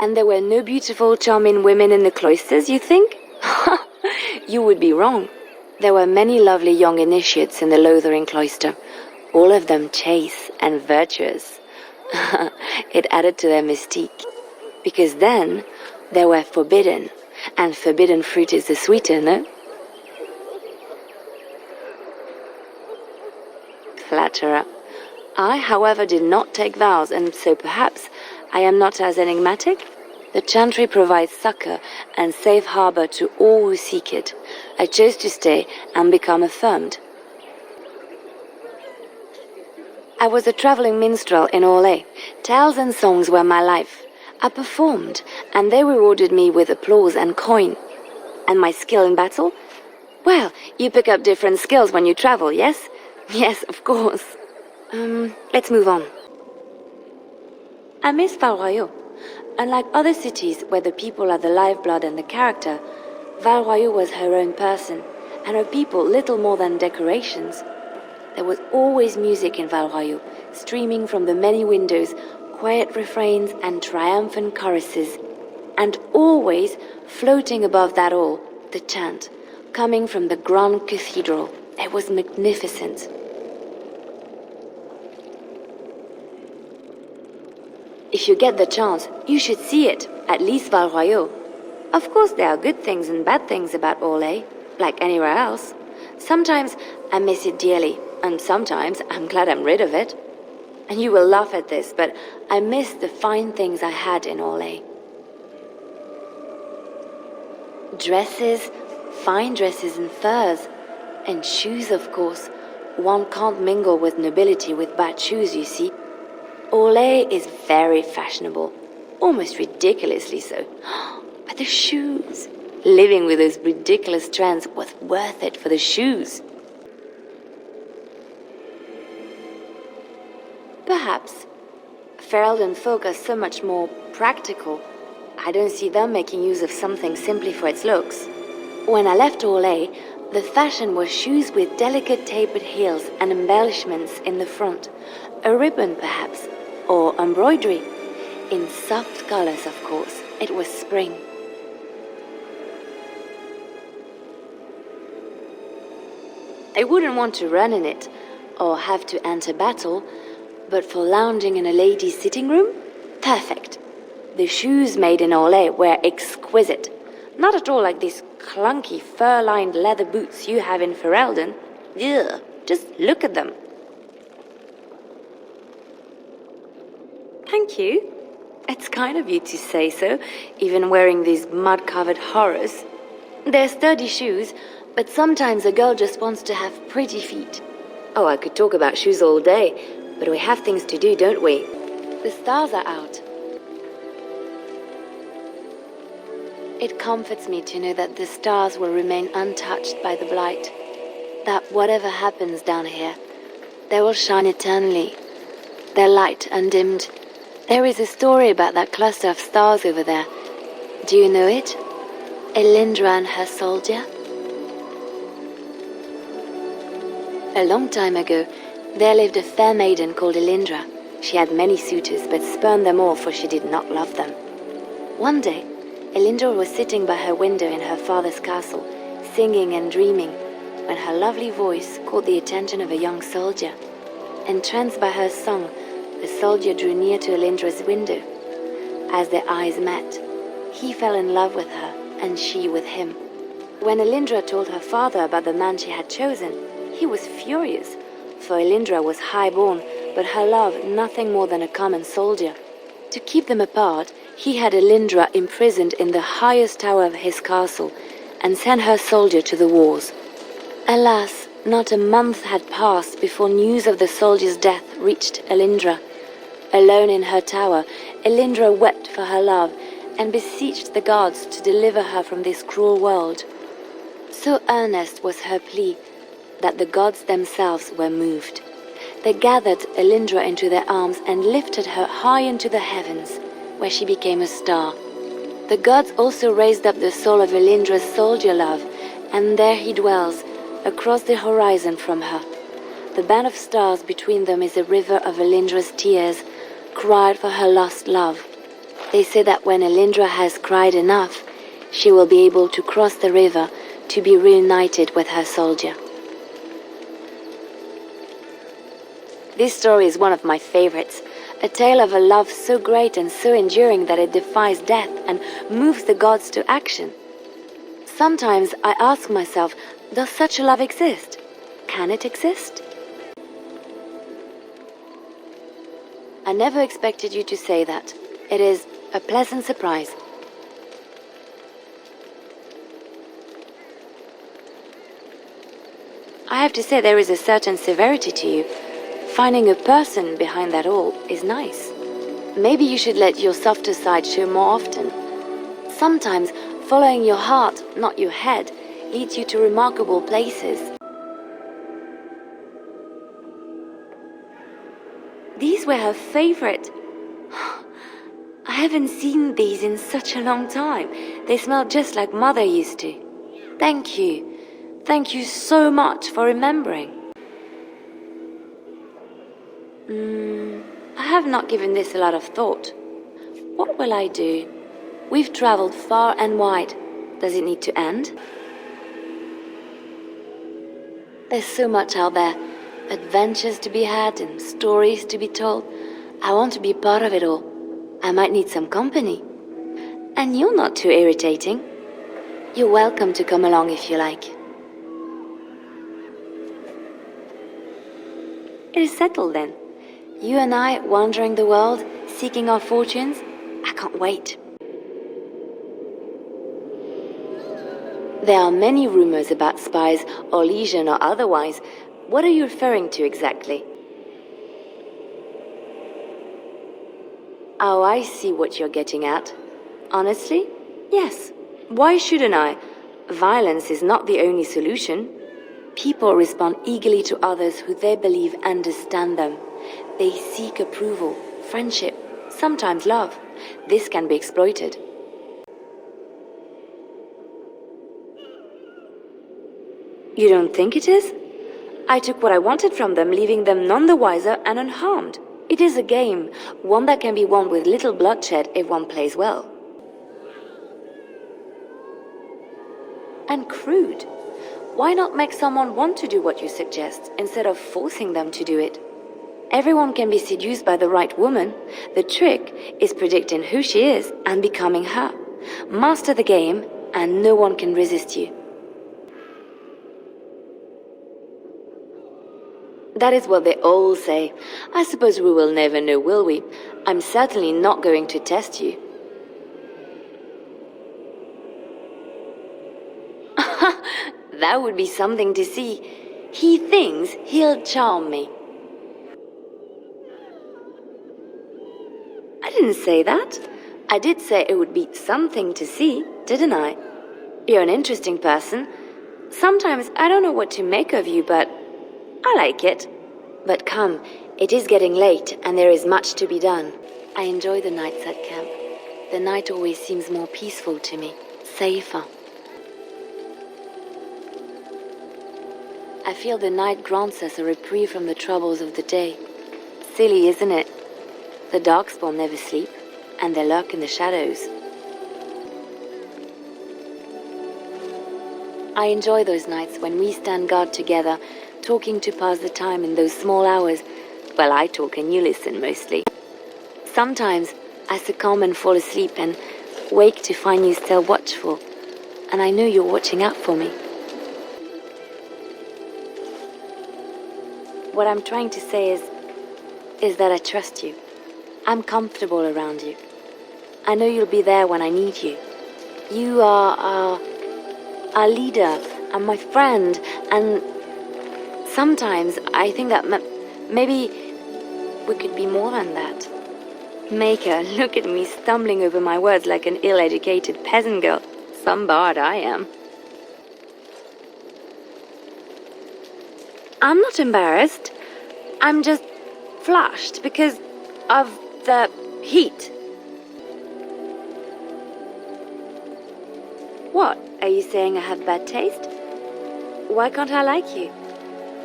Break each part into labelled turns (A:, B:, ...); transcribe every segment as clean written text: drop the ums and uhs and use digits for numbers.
A: And there were no beautiful, charming women in the cloisters, you think? You would be wrong. There were many lovely young initiates in the Lothering cloister, all of them chaste and virtuous. It added to their mystique. Because then, they were forbidden, and forbidden fruit is the sweeter, no? Flatterer. I, however, did not take vows, and so perhaps I am not as enigmatic. The chantry provides succor and safe harbor to all who seek it. I chose to stay and become affirmed. I was a traveling minstrel in Orlais. Tales and songs were my life. I performed, and they rewarded me with applause and coin. And my skill in battle? Well, you pick up different skills when you travel, yes? Yes, of course. Let's move on. I miss Val-Royeaux. Unlike other cities where the people are the lifeblood and the character, Val-Royeaux was her own person, and her people little more than decorations. There was always music in Val-Royeaux, streaming from the many windows, quiet refrains and triumphant choruses, and always, floating above that all, the chant, coming from the grand cathedral. It was magnificent. If you get the chance, you should see it, at least Val-Royeaux. Of course, there are good things and bad things about Orlais, like anywhere else. Sometimes I miss it dearly, and sometimes I'm glad I'm rid of it. And you will laugh at this, but I miss the fine things I had in Orlais. Dresses, fine dresses and furs, and shoes, of course. One can't mingle with nobility with bad shoes, you see. Orlais is very fashionable, almost ridiculously so. But the shoes! Living with those ridiculous trends was worth it for the shoes. Perhaps. Ferelden folk are so much more practical. I don't see them making use of something simply for its looks. When I left Orlais, the fashion was shoes with delicate tapered heels and embellishments in the front. A ribbon, perhaps, or embroidery. In soft colors, of course. It was spring. I wouldn't want to run in it, or have to enter battle, but for lounging in a lady's sitting room? Perfect. The shoes made in Orlais were exquisite. Not at all like these clunky fur-lined leather boots you have in Ferelden. Ugh, just look at them. Thank you. It's kind of you to say so, even wearing these mud-covered horrors. They're sturdy shoes, but sometimes a girl just wants to have pretty feet. Oh, I could talk about shoes all day, but we have things to do, don't we? The stars are out. It comforts me to know that the stars will remain untouched by the blight. That whatever happens down here, they will shine eternally, their light undimmed. There is a story about that cluster of stars over there. Do you know it? Elindra and her soldier? A long time ago, there lived a fair maiden called Elindra. She had many suitors, but spurned them all, for she did not love them. One day, Elindra was sitting by her window in her father's castle, singing and dreaming, when her lovely voice caught the attention of a young soldier. Entranced by her song, the soldier drew near to Elindra's window. As their eyes met, he fell in love with her, and she with him. When Elindra told her father about the man she had chosen, he was furious, for Elindra was high-born, but her love nothing more than a common soldier. To keep them apart, he had Elindra imprisoned in the highest tower of his castle, and sent her soldier to the wars. Alas, not a month had passed before news of the soldier's death reached Elindra. Alone in her tower, Elindra wept for her love, and beseeched the gods to deliver her from this cruel world. So earnest was her plea, that the gods themselves were moved. They gathered Elindra into their arms and lifted her high into the heavens, where she became a star. The gods also raised up the soul of Elindra's soldier love, and there he dwells, across the horizon from her. The band of stars between them is a river of Elindra's tears, cried for her lost love. They say that when Elindra has cried enough, she will be able to cross the river to be reunited with her soldier. This story is one of my favorites, a tale of a love so great and so enduring that it defies death and moves the gods to action. Sometimes I ask myself, does such a love exist? Can it exist? I never expected you to say that. It is a pleasant surprise. I have to say there is a certain severity to you. Finding a person behind that all is nice. Maybe you should let your softer side show more often. Sometimes following your heart, not your head, leads you to remarkable places. These were her favorite. I haven't seen these in such a long time. They smell just like Mother used to. Thank you. Thank you so much for remembering. I have not given this a lot of thought. What will I do? We've traveled far and wide. Does it need to end? There's so much out there. Adventures to be had and stories to be told. I want to be part of it all. I might need some company. And you're not too irritating. You're welcome to come along if you like. It is settled then. You and I wandering the world, seeking our fortunes. I can't wait. There are many rumors about spies, or legion or otherwise. What are you referring to exactly? Oh, I see what you're getting at. Honestly? Yes. Why shouldn't I? Violence is not the only solution. People respond eagerly to others who they believe understand them. They seek approval, friendship, sometimes love. This can be exploited. You don't think it is? I took what I wanted from them, leaving them none the wiser and unharmed. It is a game, one that can be won with little bloodshed if one plays well. And crude. Why not make someone want to do what you suggest, instead of forcing them to do it? Everyone can be seduced by the right woman. The trick is predicting who she is and becoming her. Master the game, and no one can resist you. That is what they all say. I suppose we will never know, will we? I'm certainly not going to test you. That would be something to see. He thinks he'll charm me. I didn't say that. I did say it would be something to see, didn't I? You're an interesting person. Sometimes I don't know what to make of you, but I like it. But come, it is getting late and there is much to be done. I enjoy the nights at camp. The night always seems more peaceful to me, safer. I feel the night grants us a reprieve from the troubles of the day. Silly, isn't it? The darkspawn never sleep, and they lurk in the shadows. I enjoy those nights when we stand guard together, talking to pass the time in those small hours. Well, I talk and you listen mostly. Sometimes I succumb and fall asleep and wake to find you still watchful, and I know you're watching out for me. What I'm trying to say is that I trust you. I'm comfortable around you. I know you'll be there when I need you. You are our leader and my friend, and sometimes I think that maybe we could be more than that. Maker, look at me stumbling over my words like an ill-educated peasant girl. Some bard I am. I'm not embarrassed. I'm just flushed because of the heat. What? Are you saying I have bad taste? Why can't I like you?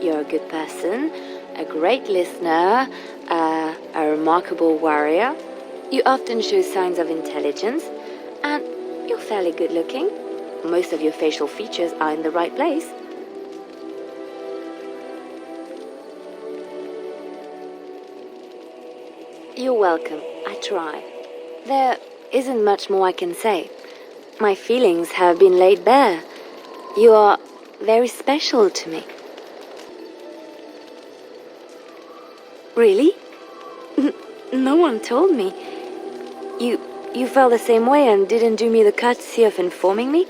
A: You're a good person, a great listener, a remarkable warrior. You often show signs of intelligence, and you're fairly good looking. Most of your facial features are in the right place. You're welcome. I try. There isn't much more I can say. My feelings have been laid bare. You are very special to me. Really? No one told me. You felt the same way and didn't do me the courtesy of informing me?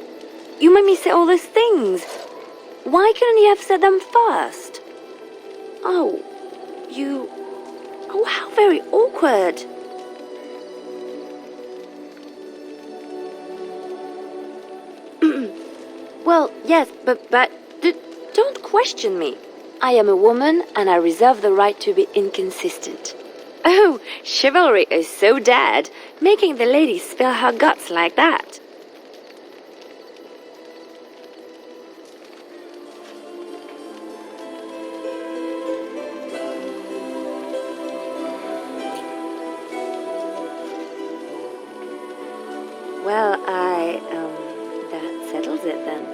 A: You made me say all those things. Why couldn't you have said them first? Oh, how very awkward. Well, yes, but don't question me. I am a woman and I reserve the right to be inconsistent. Oh, chivalry is so dead, making the lady spill her guts like that. Well, that settles it then.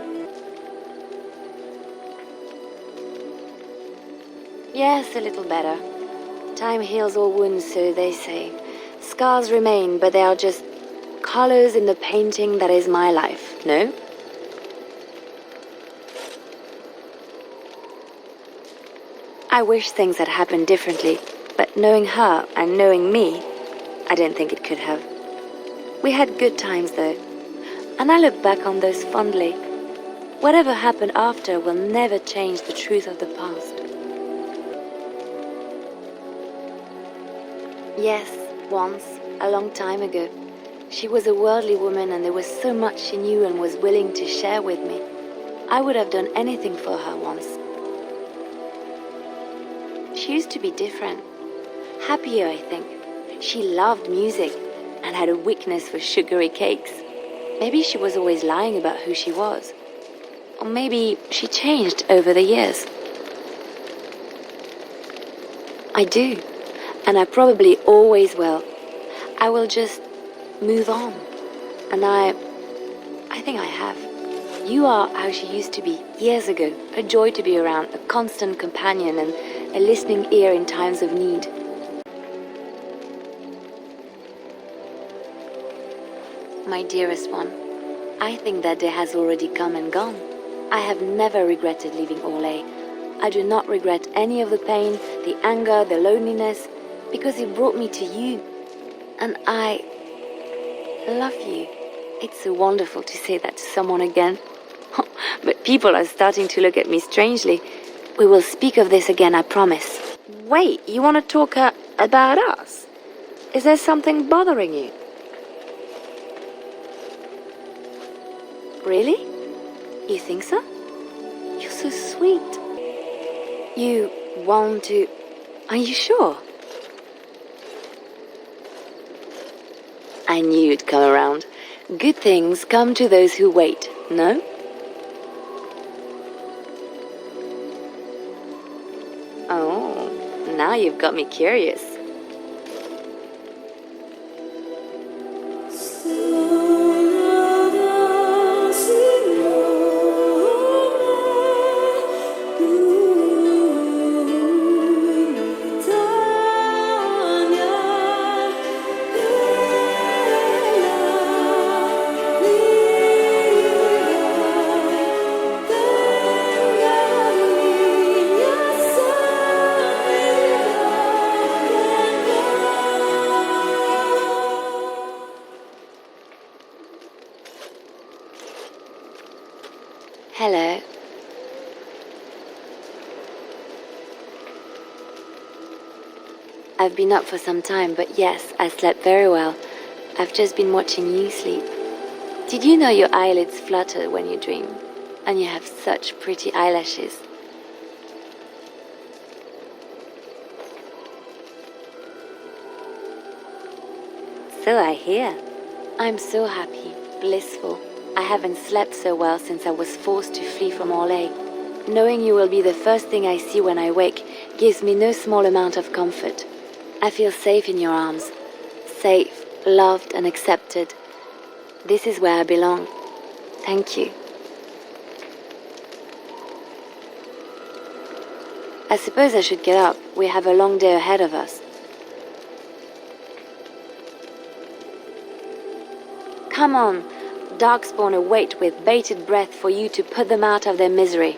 A: Yes, a little better. Time heals all wounds, so they say. Scars remain, but they are just colors in the painting that is my life, no? I wish things had happened differently, but knowing her and knowing me, I don't think it could have. We had good times, though, and I look back on those fondly. Whatever happened after will never change the truth of the past. Yes, once, a long time ago. She was a worldly woman and there was so much she knew and was willing to share with me. I would have done anything for her once. She used to be different. Happier, I think. She loved music and had a weakness for sugary cakes. Maybe she was always lying about who she was. Or maybe she changed over the years. I do. And I probably always will. I will just move on. And I think I have. You are how she used to be years ago. A joy to be around, a constant companion and a listening ear in times of need. My dearest one, I think that day has already come and gone. I have never regretted leaving Orlais. I do not regret any of the pain, the anger, the loneliness, because it brought me to you, and I love you. It's so wonderful to say that to someone again. But people are starting to look at me strangely. We will speak of this again, I promise. Wait, you want to talk about us? Is there something bothering you? Really? You think so? You're so sweet. You want to... Are you sure? I knew you'd come around. Good things come to those who wait, no? Oh, now you've got me curious. Hello. I've been up for some time, but yes, I slept very well. I've just been watching you sleep. Did you know your eyelids flutter when you dream? And you have such pretty eyelashes. So I hear. I'm so happy, blissful. I haven't slept so well since I was forced to flee from Orlais. Knowing you will be the first thing I see when I wake gives me no small amount of comfort. I feel safe in your arms, safe, loved and accepted. This is where I belong. Thank you. I suppose I should get up. We have a long day ahead of us. Come on. Darkspawn await with bated breath for you to put them out of their misery.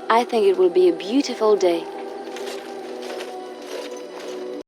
A: I think it will be a beautiful day.